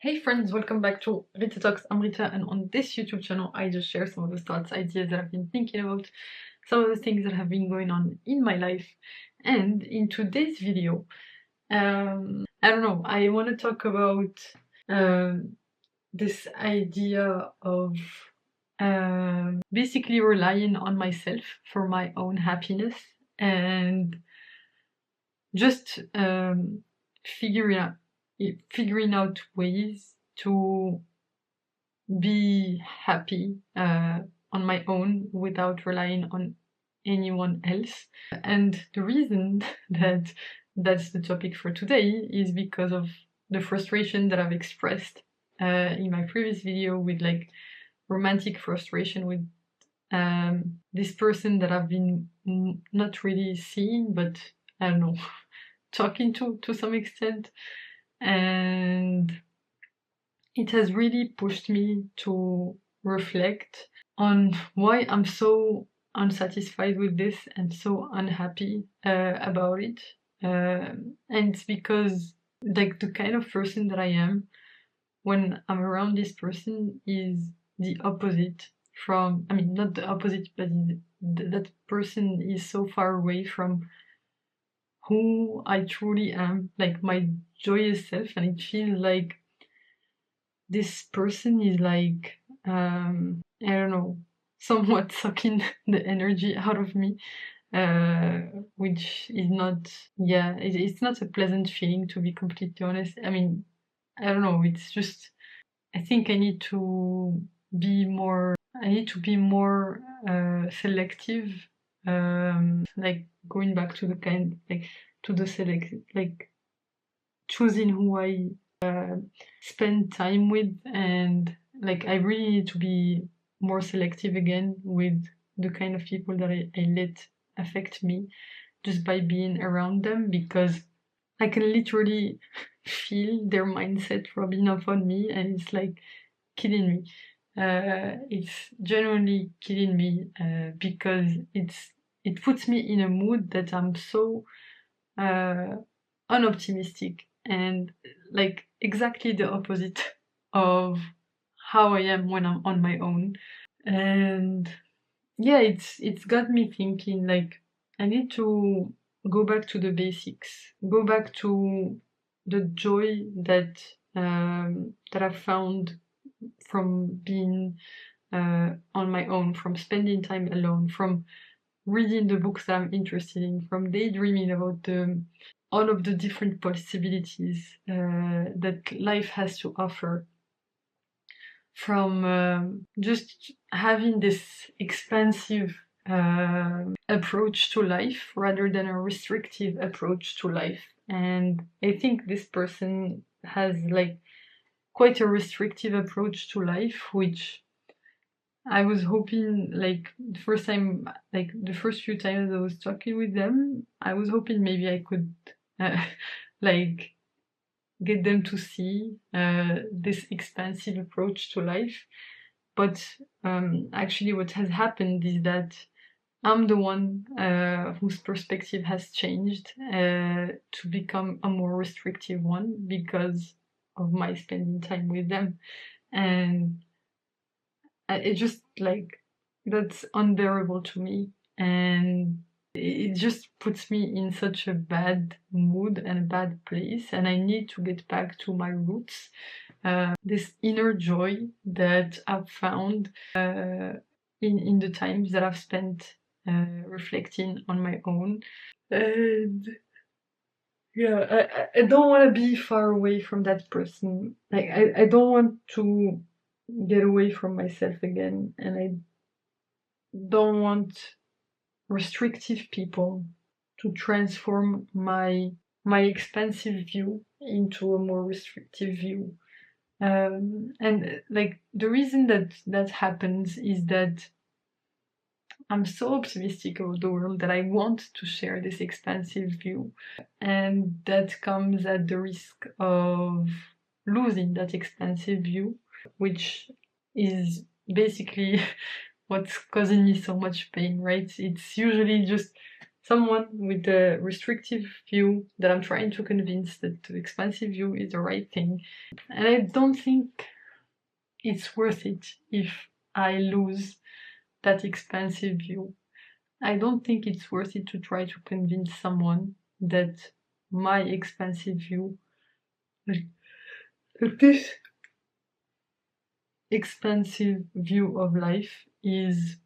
Hey friends, welcome back to Rita Talks. I'm Rita, and on this YouTube channel I just share some of the thoughts, ideas that I've been thinking about, some of the things that have been going on in my life. And in today's video, I don't know, I want to talk about this idea of basically relying on myself for my own happiness and just figuring out ways to be happy on my own without relying on anyone else. And the reason that that's the topic for today is because of the frustration that I've expressed in my previous video with like romantic frustration with this person that I've been not really seeing, but I don't know, talking to some extent. And it has really pushed me to reflect on why I'm so unsatisfied with this and so unhappy about it. And it's because like the kind of person that I am when I'm around this person is the opposite from, I mean, not the opposite, but that person is so far away from who I truly am, like my joyous self, and it feels like this person is like, I don't know, somewhat sucking the energy out of me, which is not, yeah, it's not a pleasant feeling, to be completely honest. I mean, I don't know, it's just, I think I need to be more selective, like going back to the kind, like to the select, like choosing who I spend time with, and like I really need to be more selective again with the kind of people that I let affect me just by being around them, because I can literally feel their mindset rubbing off on me, and it's like killing me. It's genuinely killing me because it puts me in a mood that I'm so unoptimistic and like exactly the opposite of how I am when I'm on my own. And yeah, it's got me thinking like I need to go back to the basics, go back to the joy that I found from being on my own, from spending time alone, from reading the books that I'm interested in, from daydreaming about all of the different possibilities that life has to offer, from just having this expansive approach to life rather than a restrictive approach to life. And I think this person has like quite a restrictive approach to life, which I was hoping, like the first time, like the first few times I was talking with them, I was hoping maybe I could like get them to see this expansive approach to life. But actually what has happened is that I'm the one whose perspective has changed to become a more restrictive one because of my spending time with them. And it just like that's unbearable to me, and it just puts me in such a bad mood and a bad place, and I need to get back to my roots, this inner joy that I've found in the times that I've spent reflecting on my own. And yeah, I don't want to be far away from that person. Like I don't want to get away from myself again, and I don't want restrictive people to transform my expansive view into a more restrictive view. And like the reason that happens is that I'm so optimistic about the world that I want to share this expansive view, and that comes at the risk of losing that expansive view, which is basically what's causing me so much pain, right? It's usually just someone with the restrictive view that I'm trying to convince that the expansive view is the right thing. And I don't think it's worth it if I lose that expansive view. I don't think it's worth it to try to convince someone that my expansive view, that this expansive view of life is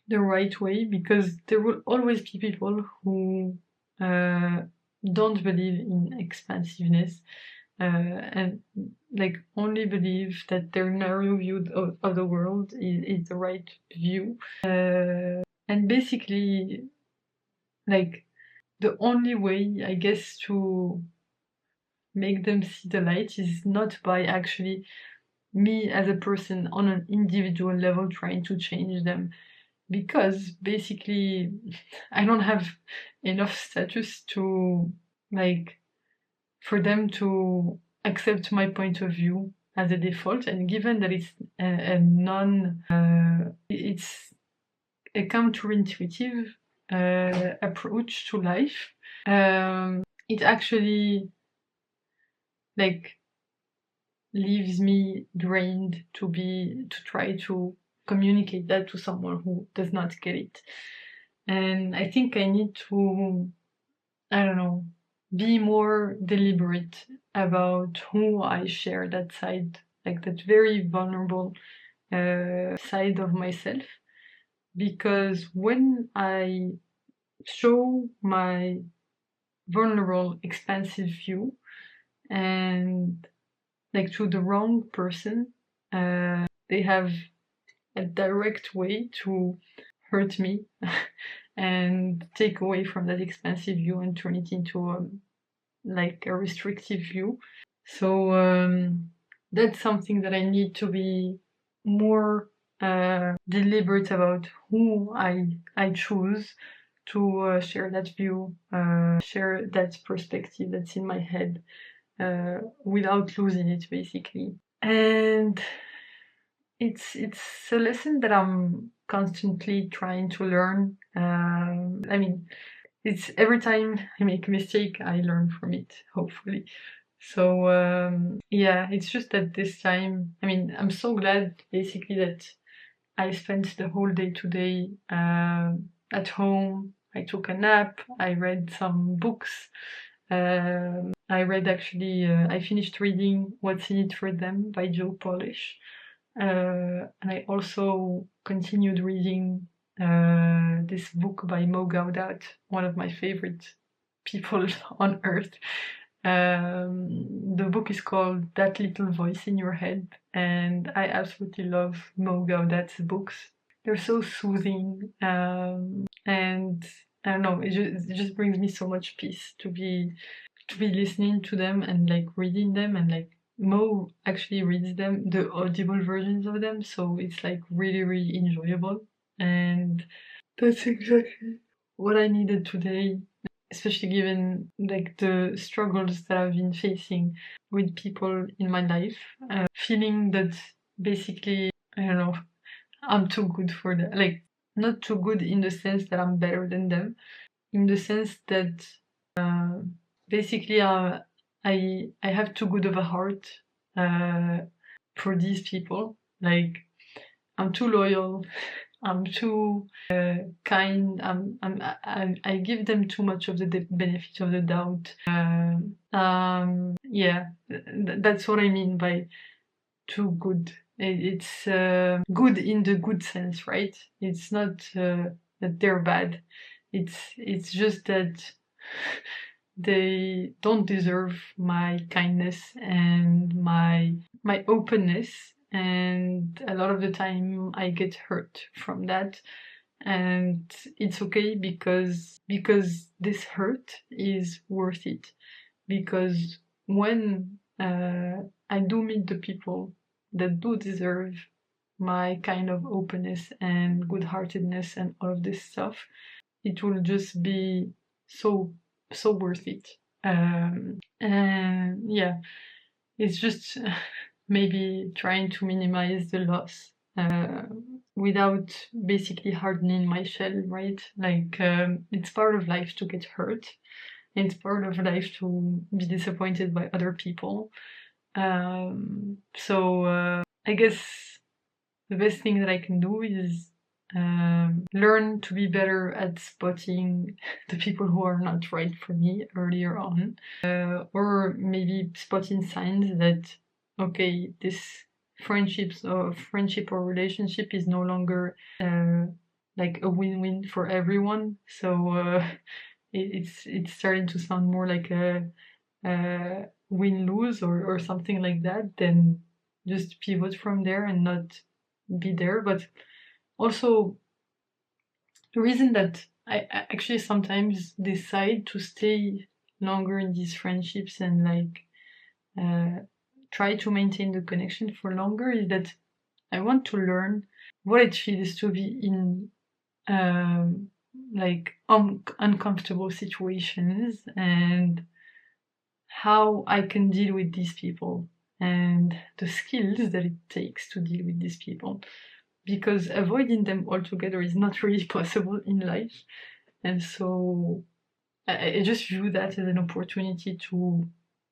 the right way, because there will always be people who don't believe in expansiveness and like only believe that their narrow view of the world is the right view. And basically, like, the only way, I guess, to make them see the light is not by actually me as a person on an individual level trying to change them, because basically I don't have enough status to, like, for them to accept my point of view as a default. And given that it's a non it's a counterintuitive approach to life, it actually, like, leaves me drained to try to communicate that to someone who does not get it. And I think I need to, I don't know, be more deliberate about who I share that side, like that very vulnerable side of myself. Because when I show my vulnerable, expansive view, and like to the wrong person, they have a direct way to hurt me and take away from that expansive view and turn it into like a restrictive view. So that's something that I need to be more deliberate about, who I choose to share that view, share that perspective that's in my head, without losing it, basically. And it's a lesson that I'm constantly trying to learn. I mean, it's every time I make a mistake, I learn from it, hopefully. So yeah, it's just that this time, I mean, I'm so glad basically that I spent the whole day today at home. I took a nap, I read some books. I finished reading What's in It for Them by Joe Polish. And I also continued reading this book by Mo Gaudat, one of my favorite people on earth. The book is called That Little Voice in Your Head, and I absolutely love Mo Gaudat's books. They're so soothing, and I don't know, it just brings me so much peace to be listening to them and like reading them. And like, Mo actually reads them, the audible versions of them, so it's like really, really enjoyable. And that's exactly what I needed today, especially given like the struggles that I've been facing with people in my life. Feeling that basically, I don't know, I'm too good for them. Like, not too good in the sense that I'm better than them, in the sense that basically I have too good of a heart for these people. Like, I'm too loyal, I'm too kind. I give them too much of the benefit of the doubt. Yeah, that's what I mean by too good. It's good in the good sense, right? It's not that they're bad. It's just that they don't deserve my kindness and my openness, and a lot of the time I get hurt from that. And it's okay, because this hurt is worth it. Because when I do meet the people that do deserve my kind of openness and good-heartedness and all of this stuff, it will just be so worth it. And yeah, it's just maybe trying to minimize the loss without basically hardening my shell, right? Like, it's part of life to get hurt. It's part of life to be disappointed by other people. So I guess the best thing that I can do is learn to be better at spotting the people who are not right for me earlier on, or maybe spotting signs that, okay, this friendship or relationship is no longer like a win-win for everyone. So it's starting to sound more like a win-lose or something like that. Then just pivot from there and not be there. But also, the reason that I actually sometimes decide to stay longer in these friendships and like try to maintain the connection for longer is that I want to learn what it feels to be in like uncomfortable situations, and how I can deal with these people, and the skills that it takes to deal with these people, because avoiding them altogether is not really possible in life. And so I just view that as an opportunity to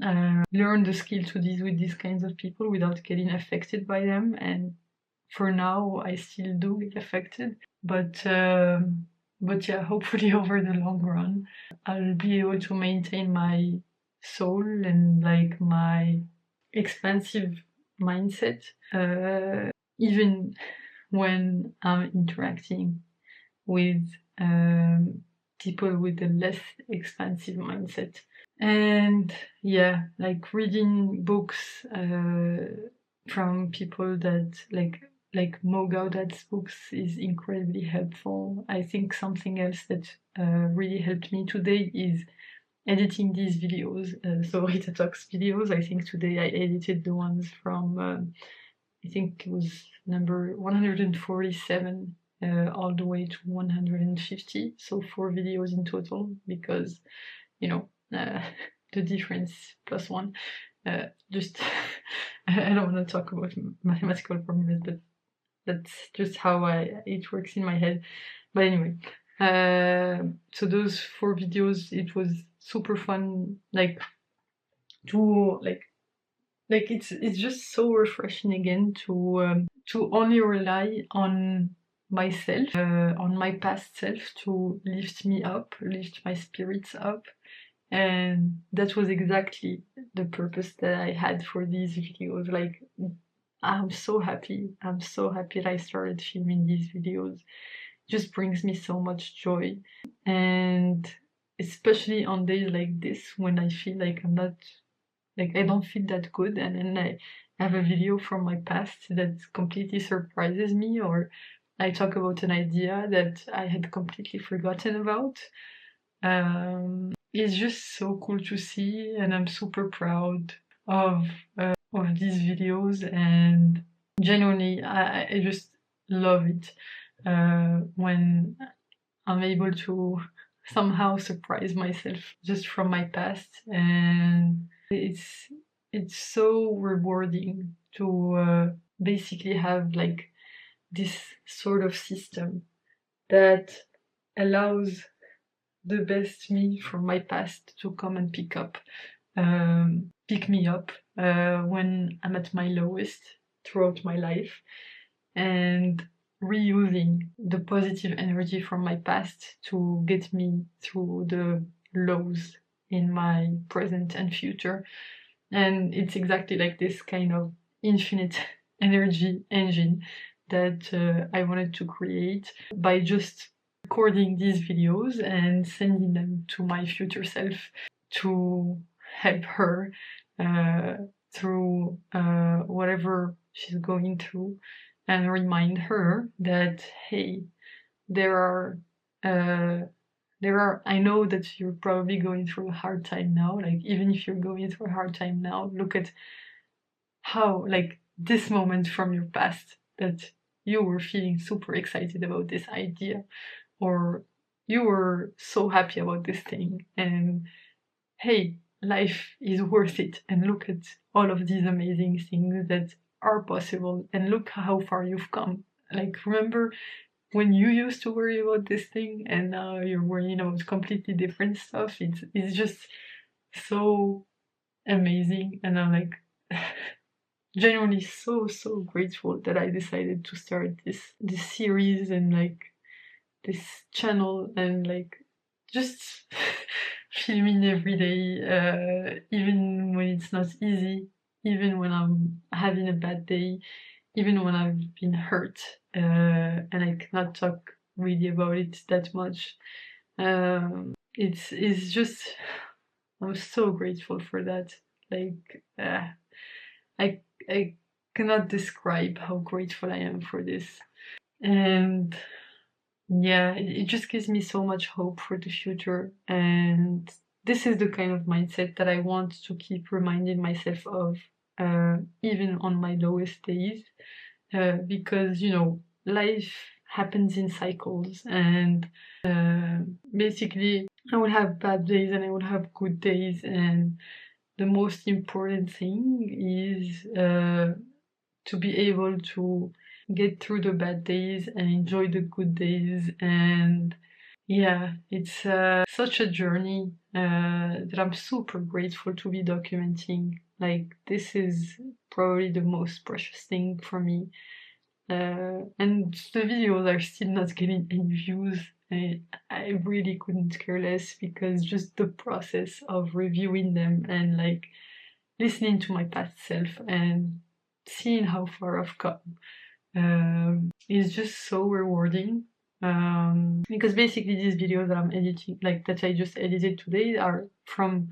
learn the skill to deal with these kinds of people without getting affected by them. And for now, I still do get affected, but yeah, hopefully over the long run, I'll be able to maintain my soul and like my expansive mindset, even when I'm interacting with people with a less expansive mindset. And yeah, like reading books from people that like Mo Gaudat's books is incredibly helpful. I think something else that really helped me today is editing these videos. So Rita Talks videos. I think today I edited the ones from I think it was number 147 all the way to 150. So 4 videos in total, because you know the difference plus one. Just I don't want to talk about mathematical formulas, but that's just how it works in my head. But anyway, so those 4 videos, it was super fun, like to like it's just so refreshing again to only rely on myself, on my past self, to lift me up, lift my spirits up. And that was exactly the purpose that I had for these videos. Like, I'm so happy that I started filming these videos. It just brings me so much joy. And especially on days like this, when I feel like I don't feel that good, and then I have a video from my past that completely surprises me, or I talk about an idea that I had completely forgotten about. It's just so cool to see, and I'm super proud of these videos, and genuinely I just love it when I'm able to somehow surprise myself just from my past. And it's so rewarding to basically have like this sort of system that allows the best me from my past to come and pick me up when I'm at my lowest throughout my life, and reusing the positive energy from my past to get me through the lows in my present and future. And it's exactly like this kind of infinite energy engine that I wanted to create by just recording these videos and sending them to my future self to help her through whatever she's going through, and remind her that, hey, there are I know that you're probably going through a hard time now. Like, even if you're going through a hard time now, look at how, like, this moment from your past that you were feeling super excited about this idea, or you were so happy about this thing, and hey, life is worth it, and look at all of these amazing things that are possible, and look how far you've come like, remember when you used to worry about this thing and now you're worrying about completely different stuff? It's just so amazing, and I'm like genuinely so grateful that I decided to start this series and like this channel, and like just filming every day, even when it's not easy, even when I'm having a bad day, even when I've been hurt, and I cannot talk really about it that much. It's just, I'm so grateful for that. Like, I I cannot describe how grateful I am for this. And yeah, it just gives me so much hope for the future. And this is the kind of mindset that I want to keep reminding myself of, even on my lowest days. Because, you know, life happens in cycles, and basically, I will have bad days and I will have good days. And the most important thing is to be able to get through the bad days and enjoy the good days. And yeah, it's such a journey that I'm super grateful to be documenting. Like, this is probably the most precious thing for me. And the videos are still not getting any views. I really couldn't care less, because just the process of reviewing them and like listening to my past self and seeing how far I've come is just so rewarding. Because basically these videos that I'm editing, like that I just edited today, are from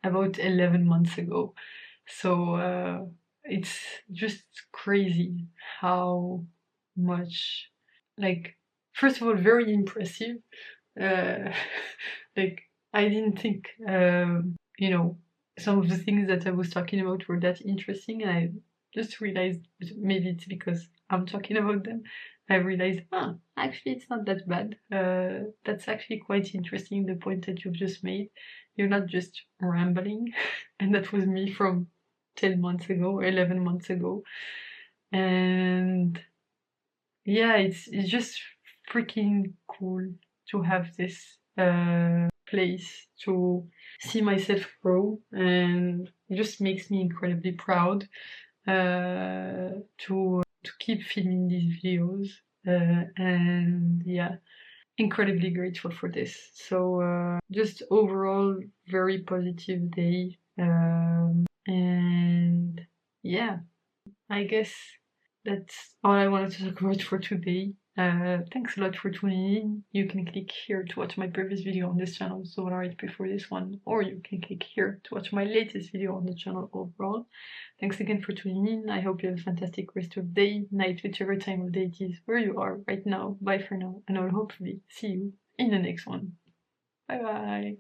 about 11 months ago. So it's just crazy how much, like, first of all, very impressive. Uh, like, I didn't think, you know, some of the things that I was talking about were that interesting, and I just realized, maybe it's because I'm talking about them, I realized, actually it's not that bad. That's actually quite interesting, the point that you've just made. You're not just rambling, and that was me from 10 months ago or 11 months ago. And yeah, it's just freaking cool to have this place to see myself grow, and it just makes me incredibly proud to keep filming these videos. And yeah, incredibly grateful for this. So just overall very positive day. And yeah, I guess that's all I wanted to talk about for today. Thanks a lot for tuning in. You can click here to watch my previous video on this channel, so right before this one, or you can click here to watch my latest video on the channel overall. Thanks again for tuning in. I hope you have a fantastic rest of day, night, whichever time of day it is where you are right now. Bye for now, and I will hopefully see you in the next one. Bye bye!